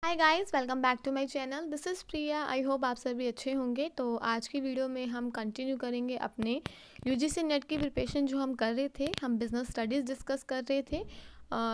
Hi guys, welcome back to my channel. This is Priya. I hope आप सभी अच्छे होंगे। तो आज की वीडियो में हम कंटिन्यू करेंगे अपने यूजीसी नेट की प्रिपरेशन जो हम कर रहे थे। हम बिज़नेस स्टडीज़ डिस्कस कर रहे थे।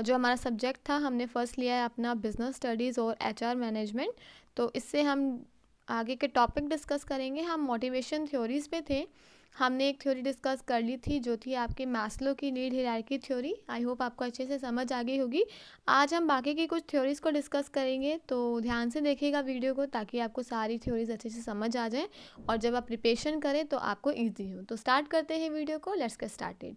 जो हमारा सब्जेक्ट था, हमने फर्स्ट लिया है अपना बिज़नेस स्टडीज़ और एचआर मैनेजमेंट। तो इससे हम आगे के टॉपिक डिस्कस करेंगे। हम मोटिवेशन थ्योरीज़ पे थे। हमने एक थ्योरी डिस्कस कर ली थी जो थी आपकी मैस्लो की need hierarchy theory. I hope आपको अच्छे से समझ आ गई होगी। आज हम बाकी की कुछ थ्योरीज़ को डिस्कस करेंगे, तो ध्यान से देखिएगा वीडियो को ताकि आपको सारी थ्योरीज़ अच्छे से समझ आ जाए और जब आप प्रिपरेशन करें तो आपको ईजी हो। तो स्टार्ट करते हैं वीडियो को। Let's get started.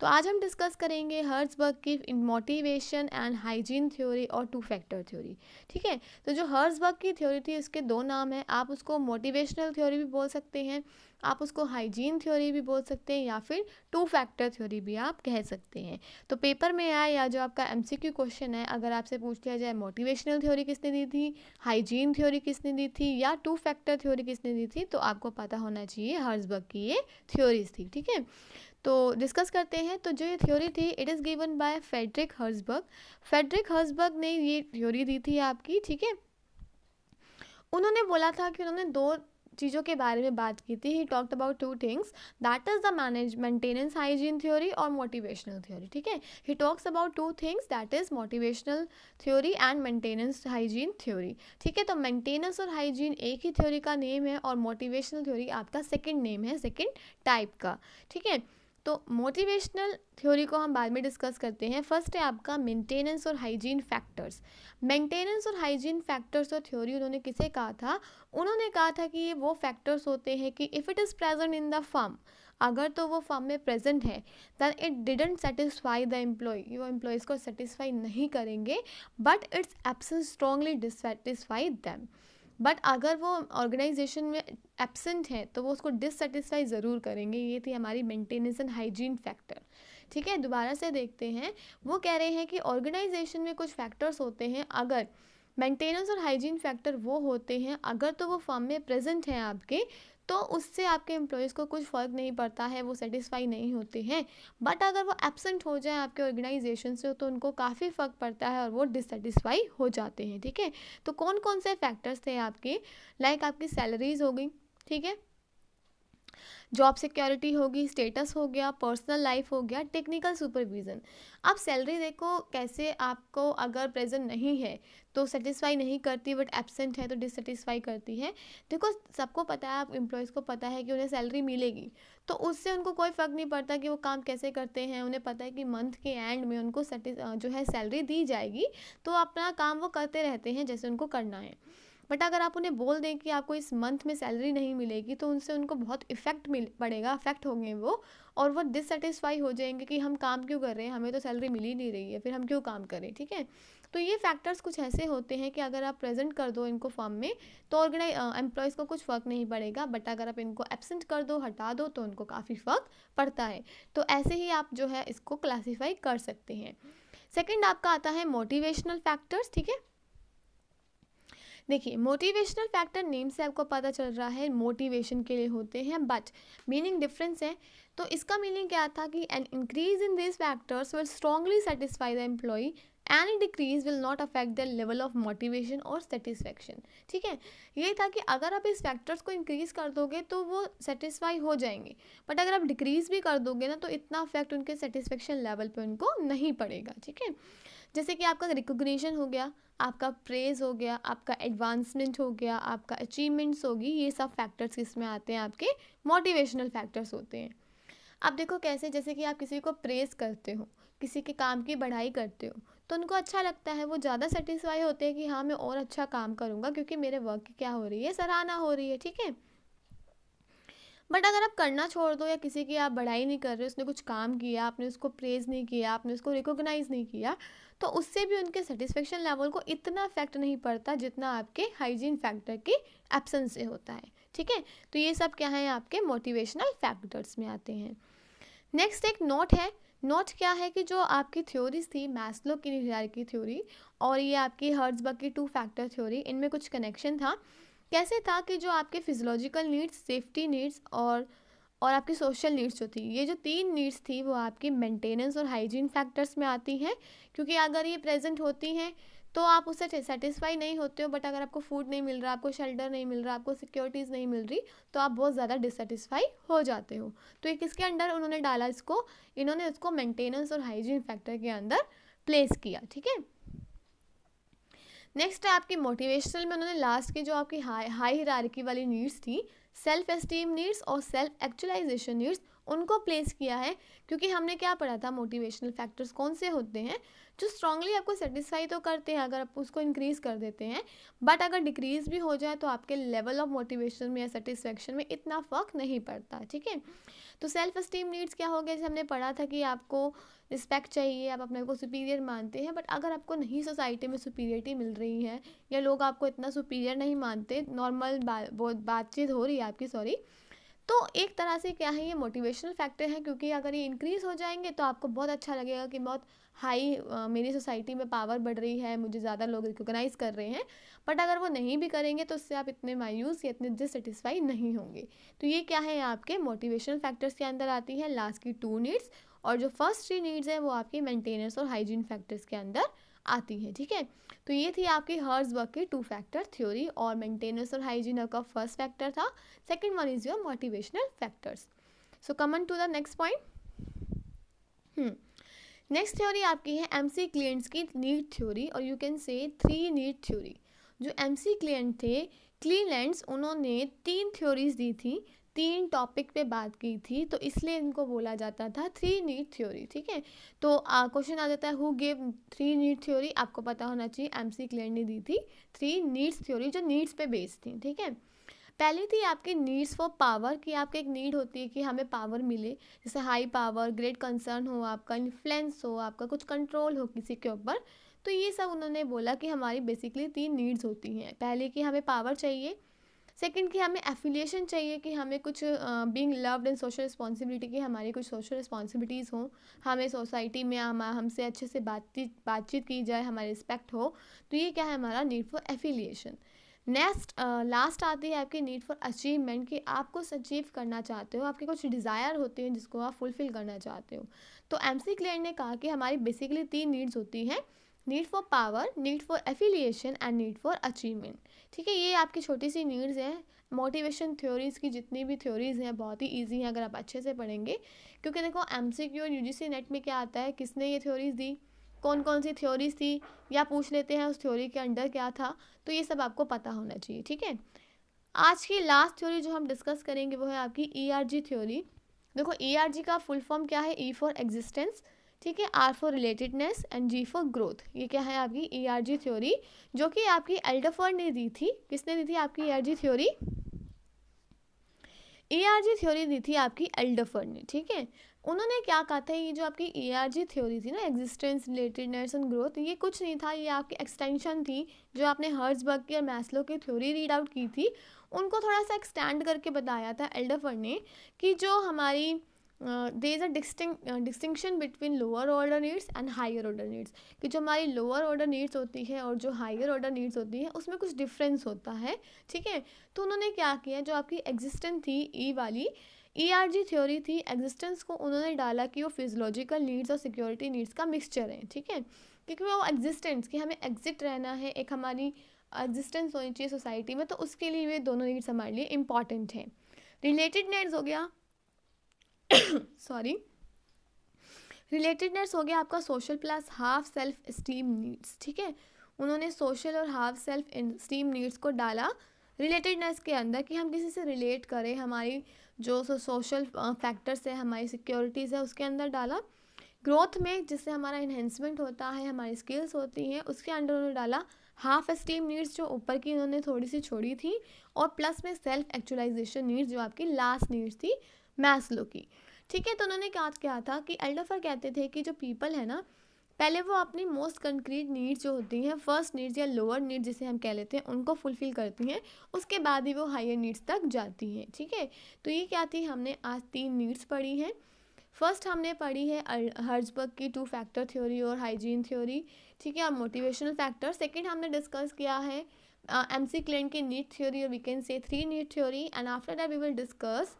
तो आज हम डिस्कस करेंगे हर्ट्ज़बर्ग की मोटिवेशन एंड हाइजीन थ्योरी और टू फैक्टर थ्योरी। ठीक है। तो जो हर्ट्ज़बर्ग की थ्योरी थी, उसके दो नाम हैं। आप उसको मोटिवेशनल थ्योरी भी बोल सकते हैं, आप उसको हाइजीन थ्योरी भी बोल सकते हैं, या फिर टू फैक्टर थ्योरी भी आप कह सकते हैं। तो पेपर में आया या जो आपका एमसीक्यू क्वेश्चन है, अगर आपसे पूछ लिया जाए मोटिवेशनल थ्योरी किसने दी थी, हाइजीन थ्योरी किसने दी थी, या टू फैक्टर थ्योरी किसने दी थी, तो आपको पता होना चाहिए हर्ट्ज़बर्ग की ये थ्योरीज थी। ठीक है। तो डिस्कस करते हैं। तो जो ये थ्योरी थी, it is given by Frederick Herzberg. Frederick Herzberg ने ये थ्योरी दी थी आपकी। ठीक है। उन्होंने बोला था कि उन्होंने दो चीज़ों के बारे में बात की थी। He talked about two things, that is the maintenance hygiene theory और मोटिवेशनल थ्योरी। ठीक है। He talks about two things, that is motivational theory and maintenance hygiene theory. ठीक है। तो मेंटेनेंस और हाइजीन एक ही थ्योरी का नेम है और मोटिवेशनल थ्योरी आपका सेकेंड नेम है, सेकेंड टाइप का। ठीक है। तो मोटिवेशनल थ्योरी को हम बाद में डिस्कस करते हैं। फर्स्ट है आपका मेंटेनेंस और हाइजीन फैक्टर्स। मेंटेनेंस और हाइजीन फैक्टर्स और थ्योरी उन्होंने किसे कहा था? उन्होंने कहा था कि ये वो फैक्टर्स होते हैं कि if it is present in the firm, अगर तो वो फर्म में प्रेजेंट है, then it didn't satisfy the employee, वो एम्प्लॉयज़ को सेटिस्फाई नहीं करेंगे, but its absence strongly dissatisfy them. But अगर वो ऑर्गेनाइजेशन में एब्सेंट है तो वो उसको डिससेटिस्फाई ज़रूर करेंगे। ये थी हमारी मेंटेनेंस एंड हाइजीन फैक्टर। ठीक है। दोबारा से देखते हैं। वो कह रहे हैं कि ऑर्गेनाइजेशन में कुछ फैक्टर्स होते हैं, अगर मेंटेनेंस और हाइजीन फैक्टर वो होते हैं अगर तो वो फर्म में प्रेजेंट हैं आपके, तो उससे आपके एम्प्लॉयज़ को कुछ फ़र्क नहीं पड़ता है, वो सेटिस्फाई नहीं होते हैं। बट अगर वो एब्सेंट हो जाए आपके ऑर्गेनाइजेशन से तो उनको काफ़ी फ़र्क पड़ता है और वो डिससेटिस्फाई हो जाते हैं। ठीक है। तो कौन कौन से फैक्टर्स थे आपके? लाइक आपकी सैलरीज हो गई। ठीक है। जॉब सिक्योरिटी होगी, स्टेटस हो गया, पर्सनल लाइफ हो गया, टेक्निकल सुपरविज़न। अब सैलरी देखो कैसे आपको अगर प्रेजेंट नहीं है तो सेटिस्फाई नहीं करती, बट एब्सेंट है तो डिससेटिस्फाई करती है। देखो सबको पता है, आप एम्प्लॉयज़ को पता है कि उन्हें सैलरी मिलेगी, तो उससे उनको कोई फ़र्क नहीं पड़ता कि वो काम कैसे करते हैं। उन्हें पता है कि मंथ के एंड में उनको जो है सैलरी दी जाएगी, तो अपना काम वो करते रहते हैं जैसे उनको करना है। बट अगर आप उन्हें बोल दें कि आपको इस मंथ में सैलरी नहीं मिलेगी, तो उनसे उनको बहुत इफेक्ट मिल पड़ेगा, अफेक्ट होंगे वो, और वो डिससेटिस्फाई हो जाएंगे कि हम काम क्यों कर रहे हैं, हमें तो सैलरी मिल ही नहीं रही है, फिर हम क्यों काम करें। ठीक है। तो ये फैक्टर्स कुछ ऐसे होते हैं कि अगर आप प्रेजेंट कर दो इनको फॉर्म में तो एम्प्लॉयज़ को कुछ फ़र्क नहीं पड़ेगा, बट अगर आप इनको एब्सेंट कर दो, हटा दो, तो उनको काफ़ी फ़र्क पड़ता है। तो ऐसे ही आप जो है इसको क्लासीफाई कर सकते हैं। सेकेंड आपका आता है मोटिवेशनल फैक्टर्स। ठीक है। देखिए, मोटिवेशनल फैक्टर नेम से आपको पता चल रहा है मोटिवेशन के लिए होते हैं, बट मीनिंग डिफरेंस है। तो इसका मीनिंग क्या था कि an increase in this factors will strongly satisfy the employee, any decrease will not affect the level of motivation और सेटिस्फेक्शन। ठीक है। ये था कि अगर आप इस फैक्टर्स को इंक्रीज कर दोगे तो वो सेटिस्फाई हो जाएंगे, बट अगर आप डिक्रीज भी कर दोगे ना, तो इतना अफेक्ट उनके सेटिस्फेक्शन लेवल पे उनको नहीं पड़ेगा। ठीक है। जैसे कि आपका रिकॉग्निशन हो गया, आपका प्रेज़ हो गया, आपका एडवांसमेंट हो गया, आपका अचीवमेंट्स होगी, ये सब फैक्टर्स किसमें आते हैं? आपके मोटिवेशनल फैक्टर्स होते हैं। अब देखो कैसे, जैसे कि आप किसी को प्रेज़ करते हो, किसी के काम की बढ़ाई करते हो, तो उनको अच्छा लगता है, वो ज़्यादा सेटिस्फाई होते हैं कि हाँ मैं और अच्छा काम करूँगा क्योंकि मेरे वर्क की क्या हो रही है, सराहना हो रही है। ठीक है। बट अगर आप करना छोड़ दो या किसी की आप बढ़ाई नहीं कर रहे हो, उसने कुछ काम किया, आपने उसको प्रेज़ नहीं किया, आपने उसको रिकॉग्नाइज़ नहीं किया, तो उससे भी उनके सेटिस्फेक्शन लेवल को इतना इफेक्ट नहीं पड़ता जितना आपके हाइजीन फैक्टर की एब्सेंस से होता है। ठीक है। तो ये सब क्या है? आपके मोटिवेशनल फैक्टर्स में आते हैं। नेक्स्ट एक नोट है। नोट क्या है कि जो आपकी थ्योरीज थी, मैस्लो की हायरार्की थ्योरी और ये आपकी हर्ट्ज़बर्ग की टू फैक्टर थ्योरी, इनमें कुछ कनेक्शन था। कैसे था कि जो आपके फिजियोलॉजिकल नीड्स, सेफ्टी नीड्स और आपकी सोशल नीड्स जो थी, ये जो तीन नीड्स थी वो आपकी मेंटेनेंस और हाइजीन फैक्टर्स में आती हैं, क्योंकि अगर ये प्रेजेंट होती हैं तो आप उससे सेटिस्फाई नहीं होते हो, बट अगर आपको फूड नहीं मिल रहा, आपको शेल्टर नहीं मिल रहा, आपको सिक्योरिटीज़ नहीं मिल रही, तो आप बहुत ज़्यादा डिससेटिस्फाई हो जाते हो। तो ये किसके अंडर उन्होंने डाला इसको, इन्होंने इसको मेंटेनेंस और हाइजीन फैक्टर के अंदर प्लेस किया। ठीक है, नेक्स्ट है आपकी मोटिवेशनल में उन्होंने लास्ट की जो आपकी हाई हायरार्की वाली नीड्स थी, सेल्फ एस्टीम नीड्स और सेल्फ एक्चुअलाइजेशन नीड्स, उनको प्लेस किया है। क्योंकि हमने क्या पढ़ा था, मोटिवेशनल फैक्टर्स कौन से होते हैं, जो स्ट्रांगली आपको सेटिस्फाई तो करते हैं अगर आप उसको इंक्रीज़ कर देते हैं, बट अगर डिक्रीज भी हो जाए तो आपके लेवल ऑफ मोटिवेशन में या सेटिस्फैक्शन में इतना फ़र्क नहीं पड़ता। ठीक है, तो सेल्फ एस्टीम नीड्स क्या हो गया, जैसे हमने पढ़ा था कि आपको रिस्पेक्ट चाहिए, आप अपने को सुपीरियर मानते हैं, बट अगर आपको नहीं सोसाइटी में सुपीरियरिटी मिल रही है या लोग आपको इतना सुपीरियर नहीं मानते, नॉर्मल बातचीत हो रही है आपकी, सॉरी, तो एक तरह से क्या है, ये मोटिवेशनल फैक्टर है। क्योंकि अगर ये इंक्रीज़ हो जाएंगे तो आपको बहुत अच्छा लगेगा कि बहुत हाई मेरी सोसाइटी में पावर बढ़ रही है, मुझे ज़्यादा लोग रिकोगनाइज़ कर रहे हैं। बट अगर वो नहीं भी करेंगे तो उससे आप इतने मायूस या इतने डिससेटिस्फाई नहीं होंगे। तो ये क्या है, आपके मोटिवेशनल फैक्टर्स के अंदर आती है लास्ट की 2 नीड्स, और जो फर्स्ट 3 नीड्स है वो आपकी मेंटेनेंस और हाइजीन फैक्टर्स के अंदर आती है। ठीक है, तो ये थी आपकी हर्ट्ज़बर्ग की 2 फैक्टर थ्योरी, और मेंटेनेंस और हाइजीन आपका फर्स्ट फैक्टर था, second one is your motivational factors. So come on to the next point. Next theory आपकी है एमसी क्लियंट्स की नीड थ्योरी, और you can say 3 need theory. जो एमसी क्लियंट थे क्लीलैंड्स, उन्होंने 3 थ्योरीज दी थी, 3 टॉपिक पे बात की थी, तो इसलिए इनको बोला जाता था 3 नीड थ्योरी। ठीक है, तो क्वेश्चन आ जाता है हु गिव 3 नीड थ्योरी, आपको पता होना चाहिए एमसी क्लियंट ने दी थी 3 नीड्स थ्योरी जो नीड्स पे बेस्ड थी। ठीक है, पहली थी आपकी नीड्स फॉर पावर, कि आपकी एक नीड होती है कि हमें पावर मिले, जैसे हाई पावर, ग्रेट कंसर्न हो, आपका इन्फ्लुएंस हो, आपका कुछ कंट्रोल हो किसी के ऊपर। तो ये सब उन्होंने बोला कि हमारी बेसिकली 3 नीड्स होती हैं। पहले कि हमें पावर चाहिए, सेकंड कि हमें एफिलिएशन चाहिए, कि हमें कुछ being loved and social responsibility, की हमारी कुछ सोशल रिस्पॉन्सिबिलिटीज़ हों, हमें सोसाइटी में हमसे अच्छे से बातचीत की जाए, हमारी रिस्पेक्ट हो। तो ये क्या है, हमारा need for affiliation. Next last आती है आपकी नीड फॉर अचीवमेंट, कि आप कुछ अचीव करना चाहते हो, आपके कुछ डिज़ायर होते हैं जिसको आप फुलफ़िल करना चाहते हो। तो एमसी क्लेयर ने कहा कि हमारी बेसिकली 3 नीड्स होती हैं, need for power, need for affiliation and need for achievement. ठीक है, ये आपकी छोटी सी नीड्स हैं। मोटिवेशन थ्योरीज़ की जितनी भी थ्योरीज़ हैं बहुत ही ईजी हैं अगर आप अच्छे से पढ़ेंगे। क्योंकि देखो एमसीक्यू और यूजीसी नेट में क्या आता है, किसने ये थ्योरीज़ दी, कौन कौन सी थ्योरीज थी, या पूछ लेते हैं उस थ्योरी के अंडर क्या था। तो ये सब आपको पता होना चाहिए। ठीक है, आज की लास्ट थ्योरी जो हम डिस्कस करेंगे वो है आपकी ईआरजी थ्योरी। देखो ईआरजी का फुल फॉर्म क्या है, ई फॉर एग्जिस्टेंस, ठीक है, R for relatedness and G for growth. ये क्या है आपकी ईआरजी थ्योरी, जो कि आपकी एल्डरफर्ड ने दी थी। किसने दी थी आपकी ईआरजी थ्योरी, ईआरजी थ्योरी दी थी आपकी एल्डरफर्ड ने। ठीक है, उन्होंने क्या कहा था, ये जो आपकी ईआरजी थ्योरी थी ना, एग्जिस्टेंस, रिलेटेडनेस एंड ग्रोथ, ये कुछ नहीं था, ये आपकी एक्सटेंशन थी। जो आपने हर्ट्ज़बर्ग की और मैस्लो की थ्योरी रीड आउट की थी, उनको थोड़ा सा एक्सटेंड करके बताया था एल्डरफर्ड ने, कि जो हमारी there is a distinction between lower order needs and higher order needs, कि जो हमारी लोअर ऑर्डर नीड्स होती है और जो हायर ऑर्डर नीड्स होती है उसमें कुछ डिफरेंस होता है। ठीक है, तो उन्होंने क्या किया, जो आपकी एग्जिस्टेंस थी ई वाली ईआरजी थ्योरी थी, एग्जिस्टेंस को उन्होंने डाला कि वो फिजियोलॉजिकल नीड्स और सिक्योरिटी नीड्स का मिक्सचर है। ठीक है, क्योंकि वो एग्जिस्टेंस, कि हमें एग्जिट रहना है, एक हमारी एग्जिस्टेंस होनी चाहिए सोसाइटी में, तो उसके लिए ये दोनों नीड्स हमारे लिए इंपॉर्टेंट हैं। रिलेटेड नीड्स हो गया सॉरी रिलेटेडनेस हो गया आपका social plus half self esteem needs. ठीक है, उन्होंने सोशल और हाफ सेल्फ एस्टीम नीड्स को डाला रिलेटेडनेस के अंदर, कि हम किसी से रिलेट करें, हमारी जो सोशल फैक्टर्स है, हमारी सिक्योरिटीज़ है, उसके अंदर डाला। ग्रोथ में जिससे हमारा इन्हेंसमेंट होता है, हमारी स्किल्स होती हैं, उसके अंडर उन्होंने डाला हाफ एस्टीम नीड्स, जो ऊपर की उन्होंने थोड़ी सी छोड़ी थी, और प्लस में सेल्फ एक्चुअलाइजेशन नीड्स, जो आपकी लास्ट नीड्स थी मैस्लो की। ठीक है, तो उन्होंने क्या था कि एल्डरफर कहते थे कि जो पीपल है ना, पहले वो अपनी मोस्ट कंक्रीट नीड्स जो होती हैं, फर्स्ट नीड्स या लोअर नीड्स जिसे हम कह लेते हैं, उनको फुलफ़िल करती हैं, उसके बाद ही वो हायर नीड्स तक जाती हैं। ठीक है, तो ये क्या थी, हमने आज 3 नीड्स पढ़ी हैं। फर्स्ट हमने पढ़ी है हर्ट्ज़बर्ग की 2 फैक्टर थ्योरी और हाइजीन थ्योरी। ठीक है, और मोटिवेशनल फैक्टर। सेकंड हमने डिस्कस किया है एमसी क्लेयर की नीड थ्योरी, और we can say 3 need theory. And after that we will discuss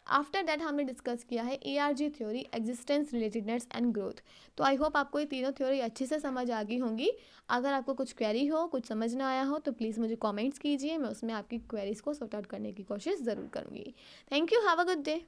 after that हमने डिस्कस किया है ARG theory, existence, relatedness and growth. तो आई होप आपको ये तीनों थ्योरी अच्छे से समझ आ गई होंगी। अगर आपको कुछ क्वेरी हो, कुछ समझ ना आया हो तो प्लीज़ मुझे कमेंट्स कीजिए, मैं उसमें आपकी क्वेरीज को सॉर्ट आउट करने की कोशिश ज़रूर करूँगी। Thank you, have a good day.